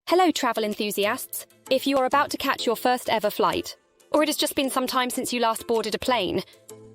Hello, travel enthusiasts. If you are about to catch your first ever flight, or it has just been some time since you last boarded a plane,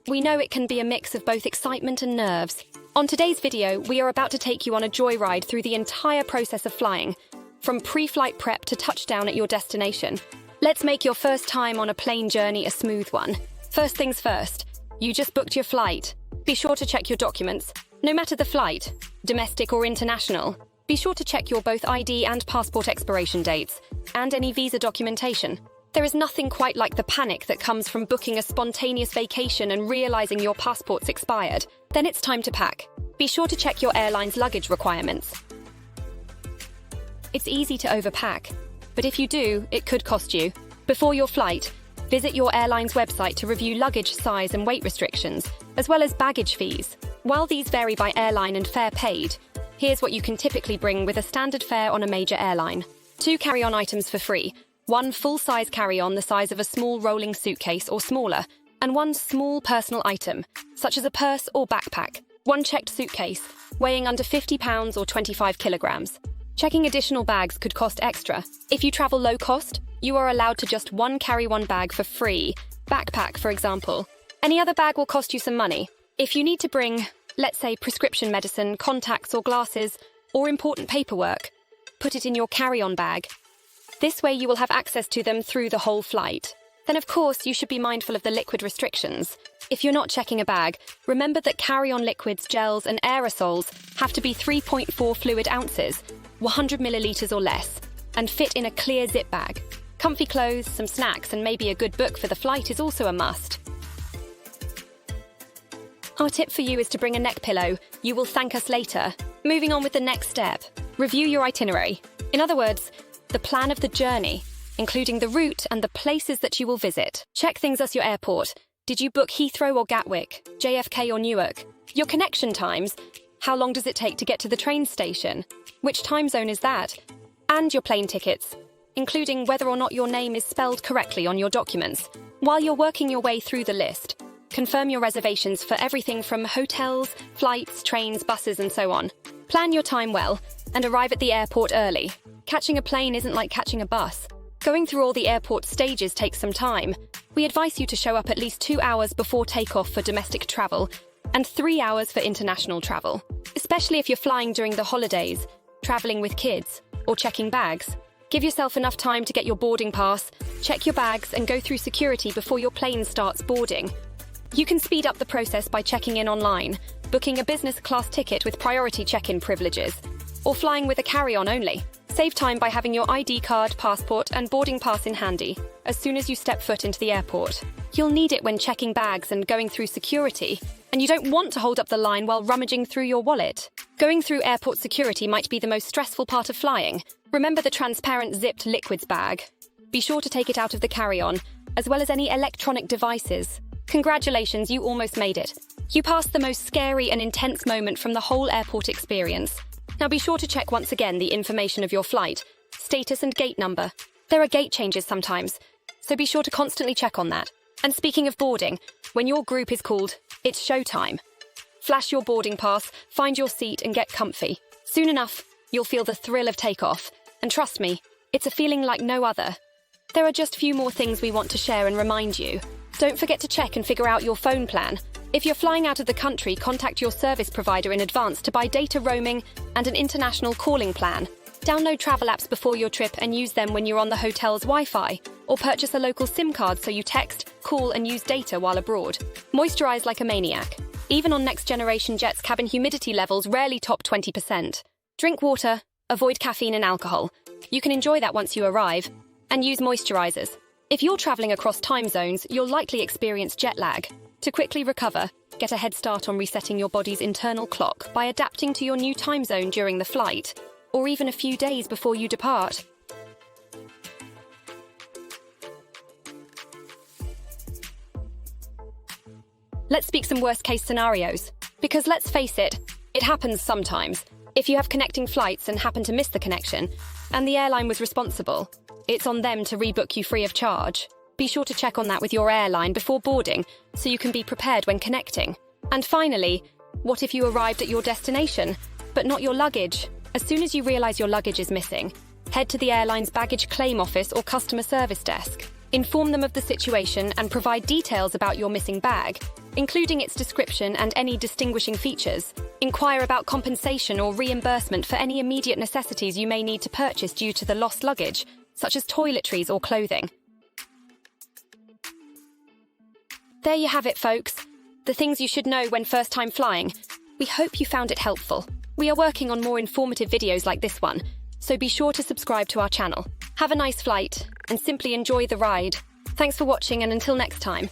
we know it can be a mix of both excitement and nerves. On today's video, we are about to take you on a joyride through the entire process of flying, from pre-flight prep to touchdown at your destination. Let's make your first time on a plane journey a smooth one. First things first, you just booked your flight. Be sure to check your documents. No matter the flight, domestic or international, be sure to check your both ID and passport expiration dates, and any visa documentation. There is nothing quite like the panic that comes from booking a spontaneous vacation and realizing your passport's expired. Then it's time to pack. Be sure to check your airline's luggage requirements. It's easy to overpack, but if you do, it could cost you. Before your flight, visit your airline's website to review luggage size and weight restrictions, as well as baggage fees. While these vary by airline and fare paid, here's what you can typically bring with a standard fare on a major airline. 2 carry-on items for free, 1 full-size carry-on the size of a small rolling suitcase or smaller, and 1 small personal item, such as a purse or backpack. 1 checked suitcase, weighing under 50 pounds or 25 kilograms. Checking additional bags could cost extra. If you travel low cost, you are allowed to just 1 carry-on bag for free. Backpack, for example. Any other bag will cost you some money. If you need to bring, let's say, prescription medicine, contacts or glasses, or important paperwork, put it in your carry-on bag. This way you will have access to them through the whole flight. Then of course you should be mindful of the liquid restrictions. If you're not checking a bag, remember that carry-on liquids, gels and aerosols have to be 3.4 fluid ounces, 100 milliliters or less, and fit in a clear zip bag. Comfy clothes, some snacks and maybe a good book for the flight is also a must. Our tip for you is to bring a neck pillow. You will thank us later. Moving on with the next step. Review your itinerary. In other words, the plan of the journey, including the route and the places that you will visit. Check things at your airport. Did you book Heathrow or Gatwick, JFK or Newark? Your connection times. How long does it take to get to the train station? Which time zone is that? And your plane tickets, including whether or not your name is spelled correctly on your documents. While you're working your way through the list, confirm your reservations for everything from hotels, flights, trains, buses, and so on. Plan your time well and arrive at the airport early. Catching a plane isn't like catching a bus. Going through all the airport stages takes some time. We advise you to show up at least 2 hours before takeoff for domestic travel and 3 hours for international travel, especially if you're flying during the holidays, traveling with kids, or checking bags. Give yourself enough time to get your boarding pass, check your bags, and go through security before your plane starts boarding. You can speed up the process by checking in online, booking a business class ticket with priority check-in privileges, or flying with a carry-on only. Save time by having your ID card, passport, and boarding pass in handy as soon as you step foot into the airport. You'll need it when checking bags and going through security, and you don't want to hold up the line while rummaging through your wallet. Going through airport security might be the most stressful part of flying. Remember the transparent zipped liquids bag. Be sure to take it out of the carry-on, as well as any electronic devices. Congratulations, you almost made it. You passed the most scary and intense moment from the whole airport experience. Now be sure to check once again the information of your flight, status and gate number. There are gate changes sometimes, so be sure to constantly check on that. And speaking of boarding, when your group is called, it's showtime. Flash your boarding pass, find your seat and get comfy. Soon enough, you'll feel the thrill of takeoff. And trust me, it's a feeling like no other. There are just a few more things we want to share and remind you. Don't forget to check and figure out your phone plan. If you're flying out of the country, contact your service provider in advance to buy data roaming and an international calling plan. Download travel apps before your trip and use them when you're on the hotel's Wi-Fi, or purchase a local SIM card so you text, call and use data while abroad. Moisturize like a maniac. Even on next-generation jets, cabin humidity levels rarely top 20%. Drink water, avoid caffeine and alcohol. You can enjoy that once you arrive. And use moisturizers. If you're traveling across time zones, you'll likely experience jet lag. To quickly recover, get a head start on resetting your body's internal clock by adapting to your new time zone during the flight, or even a few days before you depart. Let's speak some worst-case scenarios. Because let's face it, it happens sometimes. If you have connecting flights and happen to miss the connection, and the airline was responsible, it's on them to rebook you free of charge. Be sure to check on that with your airline before boarding, so you can be prepared when connecting. And finally, what if you arrived at your destination, but not your luggage? As soon as you realize your luggage is missing, Head to the airline's baggage claim office or customer service desk. Inform them of the situation and provide details about your missing bag, including its description and any distinguishing features. Inquire about compensation or reimbursement for any immediate necessities you may need to purchase due to the lost luggage, such as toiletries or clothing. There you have it, folks. The things you should know when first-time flying. We hope you found it helpful. We are working on more informative videos like this one, so be sure to subscribe to our channel. Have a nice flight, and simply enjoy the ride. Thanks for watching, and until next time.